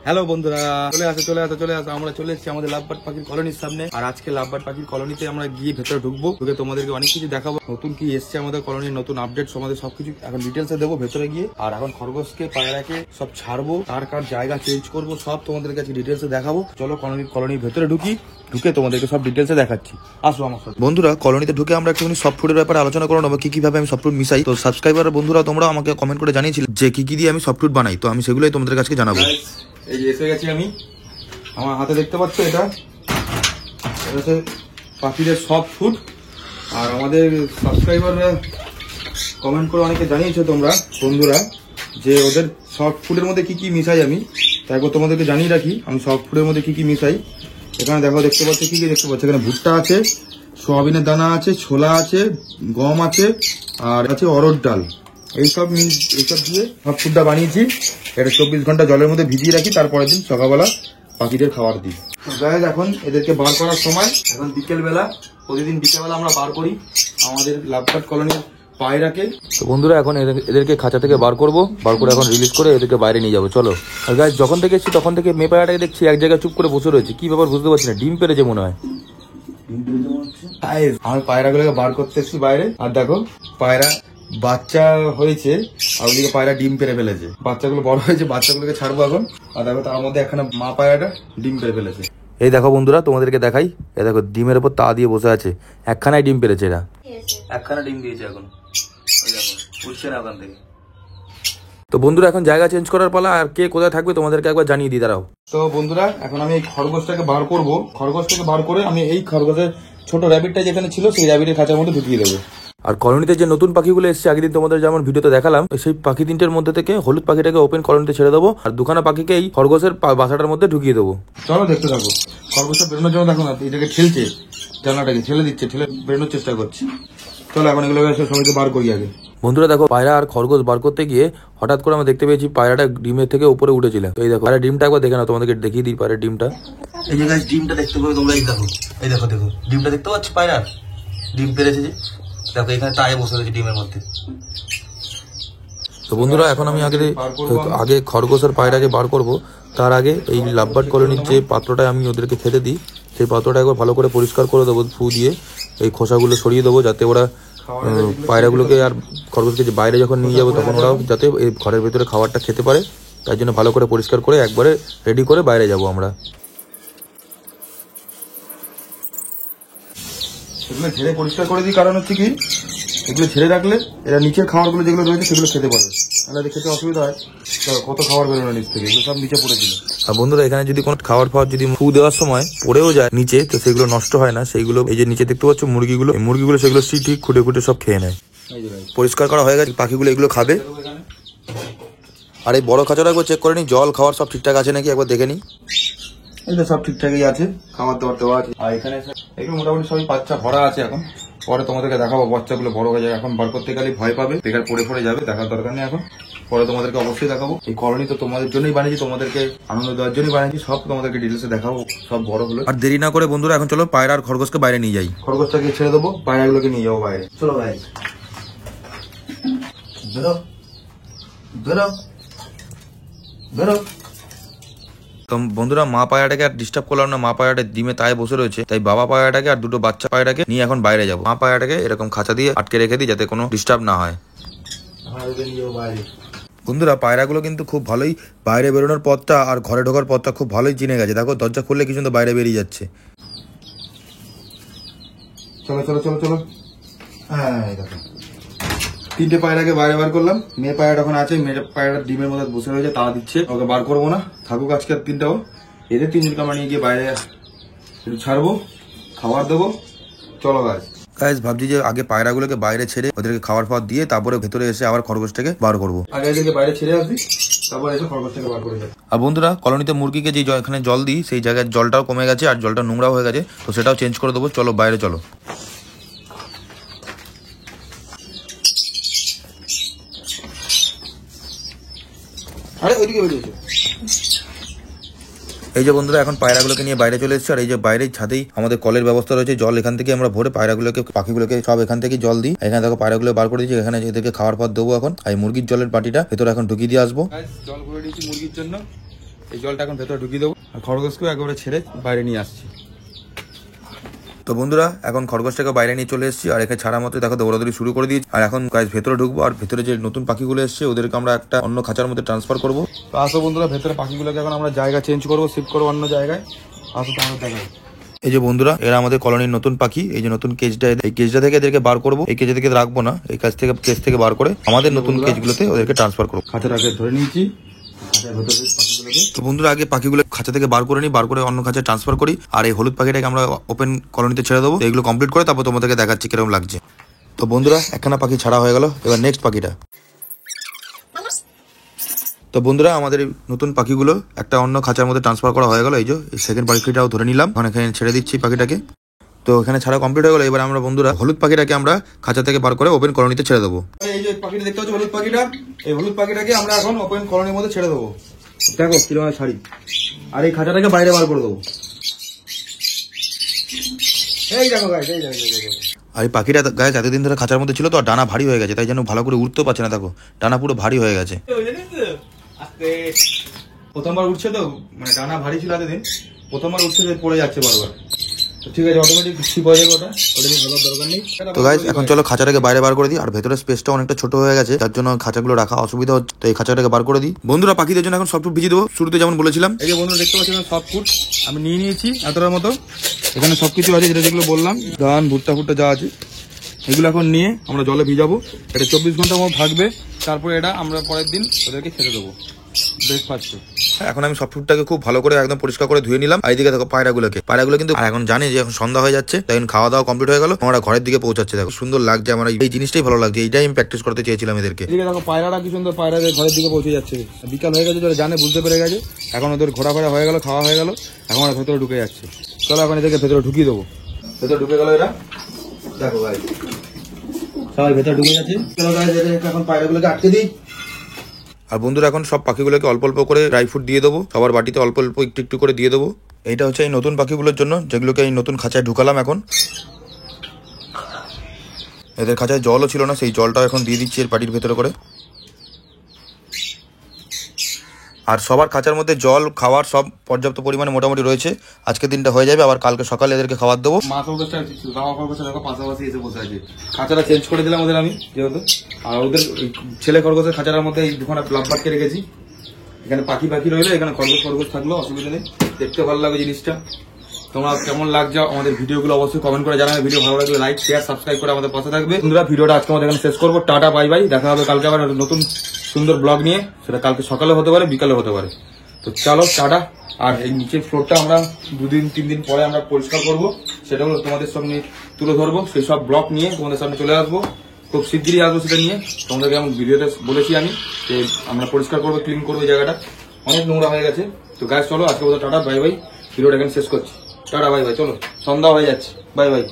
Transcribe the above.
Hello বন্ধুরা, চলে আসো আমরা চলে এসেছি আমাদের লাভবার্ড পাখির কলোনির সামনে। আর আজকে লাভবার্ড পাখির কলোনিতে আমরা গিয়ে ভেতরে ঢুকবো, ঢুকে তোমাদেরকে অনেক কিছু দেখাবো, নতুন কি এসছে আমাদের কলোনির, নতুন আপডেট আমাদের সবকিছু এখন ডিটেলসে দেবো ভেতরে গিয়ে। আর এখন খরগোশকে পায়রাকে সব ছাড়বো, কার জায়গা চেঞ্জ করবো সব তোমাদের কাছে ডিটেলসে দেখাবো। চলো কলোনির ভেতরে ঢুকে তোমাদেরকে সব ডিটেলসে দেখাচ্ছি, আসো আমার সাথে। বন্ধুরা, কলোনিতে ঢুকে আমরা একটুখানি সফট ফুডের ব্যাপারে আলোচনা করে নেবো, কিভাবে আমি সফট ফুড মিশাই। তো সাবস্ক্রাইবার বন্ধুরা তোমরা আমাকে কমেন্ট করে জানিয়েছিলে যে কি দিয়ে আমি সফট ফুড বানাই, তো আমি সেগুলোই তোমাদের কাছে জানাবো। এই যে এসে গেছি আমি, আমার হাতে দেখতে পাচ্ছ এটা হচ্ছে পাখিদের সফট ফুড। আর আমাদের সাবস্ক্রাইবাররা কমেন্ট করে অনেকে জানিয়েছো তোমরা বন্ধুরা যে ওদের সফট ফুডের মধ্যে কি কি মিশাই আমি, তাই তোমাদেরকে জানিয়ে রাখি আমি সফট ফুডের মধ্যে কি কি মিশাই। এখানে দেখো, দেখতে পাচ্ছ কি কি দেখতে পাচ্ছ, এখানে ভুট্টা আছে, সোয়াবিনের দানা আছে, ছোলা আছে, গম আছে, আর আছে অরহর ডাল। এইসব দিয়ে সব ফুডটা বানিয়েছি। এটা 24 ঘন্টা জলের মধ্যে ভিজিয়ে রাখি, তারপরের দিন সকালবেলা পাখিদের খাবার দিই। গাইস, এখন এদেরকে বার করার সময়, এখন বিকেলবেলা, প্রতিদিন বিকেলবেলা আমরা বার করি আমাদের লাভবার্ড কলোনির পায়রাকে। তো বন্ধুরা, এখন এদেরকে খাঁচা থেকে বার করবো, বার করে এখন রিলিজ করে এদেরকে বাইরে নিয়ে যাবো। চলো। আর গাইস, যখন থেকে এসেছি তখন থেকে মেয়ে পায়রাটাকে দেখছি এক জায়গায় চুপ করে বসে রয়েছে, কি ব্যাপার বুঝতে পারছি না। ডিম পেরেছে মনে হয়। আমি পায়রাগুলোকে বার করতে এসেছি বাইরে, আর দেখো পায়রা বাচ্চা হয়েছে, আর ওদিকে পায়রা ডিম পেরে ফেলেছে। বাচ্চাগুলো বড় হয়েছে, বাচ্চাগুলোকে ছাড়বো এখন। আর দেখো তার মধ্যে একখানা মা পায়রাটা ডিম পেরে ফেলেছে। এই দেখো বন্ধুরা, তোমাদেরকে দেখাই, এই দেখো ডিমের উপর তা দিয়ে বসে আছে, একখানাই ডিম পেরেছে। এরা একখানা ডিম দিয়েছে, এখন উঠছে না ওখান থেকে। তো বন্ধুরা, এখন জায়গা চেঞ্জ করার পালা, আর কে কোথায় থাকবে তোমাদেরকে একবার জানিয়ে দিই, দাঁড়াও। তো বন্ধুরা, এখন আমি এই খরগোশটাকে বার করবো। খরগোশটাকে বার করে আমি এই খরগোশের ছোট র্যাবিটটা যেখানে ছিল সেই র্যাবিটের খাঁচার মধ্যে ঢুকিয়ে দেবো। আর কলোনিতে যে নতুন পাখিগুলো এসছে, আগের দিন তোমাদের যেমন ভিডিওতে দেখালাম, সেই পাখি তিনটের মধ্যে থেকে হলুদ পাখিটাকে ওপেন কলোনিতে ছেড়ে দেবো, আর দুখানা পাখিকে এই খরগোশের বাসাটার মধ্যে ঢুকিয়ে দেবো। চলো দেখতে থাকো। খরগোশটা বেরোনোর জন্য দেখো না, এটাকে ঠেলছে, জানলাটাকে ঠেলে দিচ্ছে, ঠেলে বেরোনোর চেষ্টা করছে। চলো এখন এগুলো সবাইকে বার করি আগে। বন্ধুরা দেখো, পায়রা আর খরগোশ বার করতে গিয়ে হঠাৎ করে আমরা দেখতে পেয়েছি পায়রাটা ডিমের থেকে উপরে উঠেছিল। তো এই দেখো, পায়রা ডিমটা একবার দেখে না, তোমাদেরকে দেখিয়ে দিই পায়রা ডিমটা। এই যে গাইস, ডিমটা দেখতে পাবে তোমরা, এই দেখো, এই দেখো, দেখো ডিমটা দেখতে পাচ্ছ, পায়রা ডিম পেরেছে যে, দেখো এখানে টায়ে বসে রয়েছে ডিমের মধ্যে। তো বন্ধুরা, এখন আমি আগে খরগোশ আর পায়রাকে বার করব, তার আগে এই লাভবার্ড কলোনির যে পাত্রটা আমি ওদেরকে খেতে দিই, সেই পাত্রটা একবার ভালো করে পরিষ্কার করে দেবো, ফু দিয়ে এই খোসাগুলো সরিয়ে দেবো, যাতে ওরা পায়রাগুলোকে আর খরগোশকে যে বাইরে যখন নিয়ে যাবো তখন ওরাও যাতে এই ঘরের ভেতরে খাবারটা খেতে পারে, তার জন্য ভালো করে পরিষ্কার করে একবারে রেডি করে বাইরে যাব আমরা। এগুলো ঝেড়ে পরিষ্কার করে দিই, কারণ হচ্ছে কি, এগুলো ঝেড়ে রাখলে এরা নিচের খাবারগুলো যেগুলো রয়েছে সেগুলো খেতে পারে, তাহলে খেতে অসুবিধা হয়। কত খাবার বেরোনো নিচ থেকে, এগুলো সব নিচে পড়েছিল। আর বন্ধুরা, এখানে যদি কোনো খাবার যদি ফু দেওয়ার সময় পড়েও যায় নিচে, তো সেগুলো নষ্ট হয় না, সেইগুলো এই যে নিচে দেখতে পাচ্ছ মুরগিগুলো সেগুলো ঠিক খুঁটে খুঁটে সব খেয়ে নেয়। পরিষ্কার করা হয়ে গেছে, পাখিগুলো এগুলো খাবে। আর এই বড় খাঁচাটা একবার চেক করে নি, জল খাওয়ার সব ঠিকঠাক আছে নাকি একবার দেখে নি। এই তো সব ঠিকঠাকই আছে, খাবার দাবার দেওয়া আছে। আর এখানে এগুলো মোটামুটি সবই বাচ্চা ভরা আছে। এখন পরে তোমাদেরকে দেখাবো, বাচ্চাগুলো বড় হয়ে যাবে, এখন বার করতে গেলে ভয় পাবে, বেকার পড়ে যাবে, দেখার দরকার নেই। এখন পরে তোমাদেরকে অবশ্যই দেখাবো। এই কলোনি তো তোমাদের জন্যই বানিয়েছি, তোমাদেরকে আনন্দ দেওয়ার জন্যই বানিয়েছি, সব তোমাদেরকে ডিটেলসে দেখাবো সব বড় হলো। আর দেরি না করে বন্ধুরা, এখন চলো পায়রা আর খরগোশকে বাইরে নিয়ে যাই। খরগোশটাকে ছেড়ে দেবো, পায়রাগুলোকে নিয়ে যাবো বাইরে। চলো ভাই, বেরো বেরো বেরো। তো বন্ধুরা, মা পায়রাটাকে আর ডিস্টার্ব করলাম না, মা পায়রাটা ডিমে তাই বসে রয়েছে, তাই বাবা পায়রাটাকে আর দুটো বাচ্চা পায়রাকে নিয়ে এখন বাইরে যাবো। মা পায়রাটাকে এরকম খাঁচা দিয়ে আটকে রেখে দিই, যাতে কোনো ডিস্টার্ব না হয়। বন্ধুরা, পায়রাগুলো কিন্তু খুব ভালোই বাইরে বেরোনোর পথটা আর ঘরে ঢোকার পথটা খুব ভালোই চিনে গেছে। দেখো, দরজা খুললে কি সুন্দর বাইরে বেরিয়ে যাচ্ছে। চলো চলো চলো চলো। হ্যাঁ দেখো, তিনটে পায়রাকে বাইরে বার করলাম। মেয়ে পায়রা এখন আছে, মেয়ে পায়রা ডিমের মধ্যে বসে রয়েছে, তাড়া দিচ্ছে, ওকে বার করবো না, থাকুক আজকে আর তিনটাও। এদের তিনজনকে আমরা নিয়ে গিয়ে বাইরে একটু ছাড়বো, খাবার দেবো। চলো গাইস, ভাবছি যে আগে পায়রাগুলোকে বাইরে ছেড়ে ওদেরকে খাবার দিয়ে তারপরে ভেতরে এসে আবার খরগোশটাকে বার করবো। আগে এদেরকে বাইরে ছেড়ে আসবি, তারপর এসে খরগোশটাকে বার করে যাবে। আর বন্ধুরা, কলোনিতে মুরগিকে যে এখানে জল দিই, সেই জায়গায় জলটাও কমে গেছে আর জলটা নোংরাও হয়ে গেছে, তো সেটাও চেঞ্জ করে দেবো। চলো বাইরে চলো। এই যে বন্ধুরা, এখন পায়রাগুলোকে নিয়ে বাইরে চলে এসেছে। আর এই যে বাইরের ছাদেই আমাদের কলের ব্যবস্থা রয়েছে, জল এখান থেকে আমরা ভরে পাখিগুলোকে সব এখান থেকে জল দিই। এখানে দেখো পায়রাগুলো বার করে দিচ্ছি, এখানে এদেরকে খাবার দেবো এখন। আর মুরগির জলের পাটিটা ভেতরে এখন ঢুকিয়ে দিয়ে আসবো। জল ভরে দিচ্ছি মুরগির জন্য। এই জলটা এখন ভেতরে ঢুকিয়ে দেবো আর খরগোশকেও একেবারে ছেড়ে বাইরে নিয়ে আসছি। তো বন্ধুরা এখন খরগোশটাকে বাইরে নিয়ে চলে এসেছি আর এখানে ছাড়া মতো দেখো দৌড়াদৌড়ি শুরু করে দিয়েছি। আর এখন গাইস ভেতরে ঢুকবো আর ভেতরে যে নতুন পাখিগুলো এসছে ওদেরকে আমরা একটা অন্য খাঁচার মধ্যে ট্রান্সফার করবো। তো আসো বন্ধুরা, ভেতরে পাখিগুলোকে এখন আমরা জায়গা চেঞ্জ করবো, শিফট করবো অন্য জায়গায়। আসো তো আমরা দেখাবো। এই যে বন্ধুরা, এরা আমাদের কলোনির নতুন পাখি। এই যে নতুন কেজটা, এই কেজটা থেকে এদেরকে বার করবো। এই কেজ থেকে রাখবো না, এই কেজ থেকে বার করে আমাদের নতুন কেজগুলোতে ওদেরকে ট্রান্সফার করবো। খাঁচাটাকে ধরে নিয়েছি। তো বন্ধুরা আগে পাখিগুলো খাঁচা থেকে বার করে নিই, বার করে অন্য খাঁচায় ট্রান্সফার করি। আর এই হলুদ পাখিটাকে আমরা ওপেন কলোনিতে ছেড়ে দেবো। এগুলো কমপ্লিট করে তারপর তোমাদেরকে দেখাচ্ছি কিরকম লাগছে। তো বন্ধুরা একখানা পাখি ছাড়া হয়ে গেল, এবার নেক্সট পাখিটা। তো বন্ধুরা আমাদের নতুন পাখিগুলো একটা অন্য খাঁচার মধ্যে ট্রান্সফার করা হয়ে গেল। এই যে সেকেন্ড পাখিটাও ধরে নিলাম, এখানে ছেড়ে দিচ্ছি পাখিটাকে। তো এখানে ছাড়া কমপ্লিট হয়ে গেল। এবার আমরা বন্ধুরা হলুদ পাখিটাকে আমরা খাঁচা থেকে বার করে ওপেন কলোনিতে ছেড়ে দেবো। এই যে পাখিটা দেখতে পাচ্ছ, হলুদ পাখিটা, এই হলুদ পাখিটাকে আমরা এখন ওপেন কলোনির মধ্যে ছেড়ে দেবো। দেখো কিরকম ছাড়ি, আর এই খাঁচাটাকে বাইরে বার করে দেবো। এই দেখো গাইস, এই দেখো। আর এই পাখিটা গায়ে এতদিন ধরে খাঁচার মধ্যে ছিল তো, ডানা ভারী হয়ে গেছে, তাই জন্য ভালো করে উঠতেও পারছে না। দেখো ডানা পুরো ভারী হয়ে গেছে। প্রথমবার উঠছে তো, মানে ডানা ভারী ছিল এতদিন, প্রথমবার উঠছে পড়ে যাচ্ছে বারবার। ঠিক আছে, অটোমেটিক ঠিক হয়ে যাবে ওটা, ওটাকে ভালো দরকার নেই। তো গাইস এখন চলো খাঁচাটাকে বাইরে বার করে দিই। আর ভেতরে স্পেসটা অনেকটা ছোট হয়ে গেছে, তার জন্য খাঁচাগুলো রাখা অসুবিধা হচ্ছে। তো এই খাঁচাটাকে বার করে দিই। বন্ধুরা পাখিদের জন্য এখন সফট ফুড ভিজিয়ে দেবো, শুরুতে যেমন বলেছিলাম। এই যে বন্ধুরা দেখতে পাচ্ছেন সফট ফুড আমি নিয়ে নিয়েছি এতটার মতো। এখানে সবকিছু আছে, যেগুলো বললাম, ধান ভুট্টা যা আছে এগুলো এখন নিয়ে আমরা জলে ভিজাবো। এটা 24 ঘন্টার মতো থাকবে, তারপরে এটা আমরা পরের দিন ওদেরকে খেতে দেবো ব্রেকফাস্টে। এখন আমি সফট ফুডটাকে খুব ভালো করে একদম পরিষ্কার করে ধুয়ে নিলাম। আর এইদিকে দেখো পায়রাগুলো কিন্তু এখন জানি যে এখন সন্ধ্যা হয়ে যাচ্ছে, তাই খাওয়া দাওয়া কমপ্লিট হয়ে গেল, আমরা ঘরের দিকে পৌঁছাচ্ছে। দেখো সুন্দর লাগছে, আমার এই জিনিসটাই ভালো লাগছে, এইটাই আমি প্র্যাকটিস করতে চেয়েছিলাম এদেরকে। এদিকে দেখো পায়রাটা কি সুন্দর, পায়রাদের ঘরের দিকে পৌঁছে যাচ্ছে। বিকাল হয়ে গেছে, যারা জানে বুঝতে পেরে গেছে। এখন ওদের ঘোরাফেরা হয়ে গেল, খাওয়া হয়ে গেল, এখন ওরা ভেতরে ঢুকে যাচ্ছে। চলো এখন এদেরকে ভেতরে ঢুকিয়ে দেবো। ভেতরে ঢুকে গেল এরা, দেখো ভাই সবাই ভেতরে ঢুকে যাচ্ছে। চলো এখন পায়রাগুলোকে আটকে দিই। আর বন্ধুরা এখন সব পাখিগুলোকে অল্প অল্প করে ড্রাই ফ্রুট দিয়ে দেবো, সবার বাটিতে অল্প অল্প একটু একটু করে দিয়ে দেবো। এইটা হচ্ছে এই নতুন পাখিগুলোর জন্য, যেগুলোকে এই নতুন খাঁচায় ঢুকালাম। এখন এদের খাঁচায় জলও ছিল না, সেই জলটাও এখন দিয়ে দিচ্ছি এর বাটির ভেতরে করে। আর সবার খাঁচার মধ্যে জল খাওয়ার সব পর্যাপ্ত পরিমাণে মোটামুটি রয়েছে। আজকে দিনটা হয়ে যাবে, আবার কালকে সকালে এদেরকে খাবার দেবো। পাশাপাশি এসে বসে আছে। খাঁচাটা চেঞ্জ করে দিলাম ওদের আমি, যেহেতু আর ওদের ছেলে খরগোশের খাঁচার মধ্যে এই দুখানা লাভবাটকে রেখেছি। এখানে পাখি রইলো, এখানে খরগোশ থাকলো, অসুবিধা নেই। দেখতে ভালো লাগবে জিনিসটা। তোমরা কেমন লাগছে আমাদের ভিডিওগুলো অবশ্যই কমেন্ট করে জানাবে। ভিডিও ভালো লাগলে লাইক শেয়ার সাবস্ক্রাইব করে আমাদের পাশে থাকবে। বন্ধুরা ভিডিওটা আজকে আমাদের এখানে শেষ করবো। টাটা বাই বাই, দেখা হবে কালকে আবার নতুন সুন্দর ব্লগ নিয়ে। সেটা কালকে সকালে হতে পারে, বিকালে হতে পারে। তো চলো টাটা। আর এই নিচের ফ্লোরটা আমরা 2-3 দিন পরে আমরা পরিষ্কার করবো, সেটাও তোমাদের সামনে তুলে ধরবো। সেই সব ব্লগ নিয়ে তোমাদের সামনে চলে আসবো, খুব শিগগিরই আসবো সেটা নিয়ে। তোমাদেরকে আমি ভিডিওতে বলেছি আমি যে আমরা পরিষ্কার করবো, ক্লিন করবো এই জায়গাটা, অনেক নোংরা হয়ে গেছে। তো গাইস চলো আজকে টাটা বাই বাই, ভিডিওটা এখানে শেষ করছি। টাটা বাই বাই, চলো সন্ধ্যা হয়ে যাচ্ছে, বাই বাই।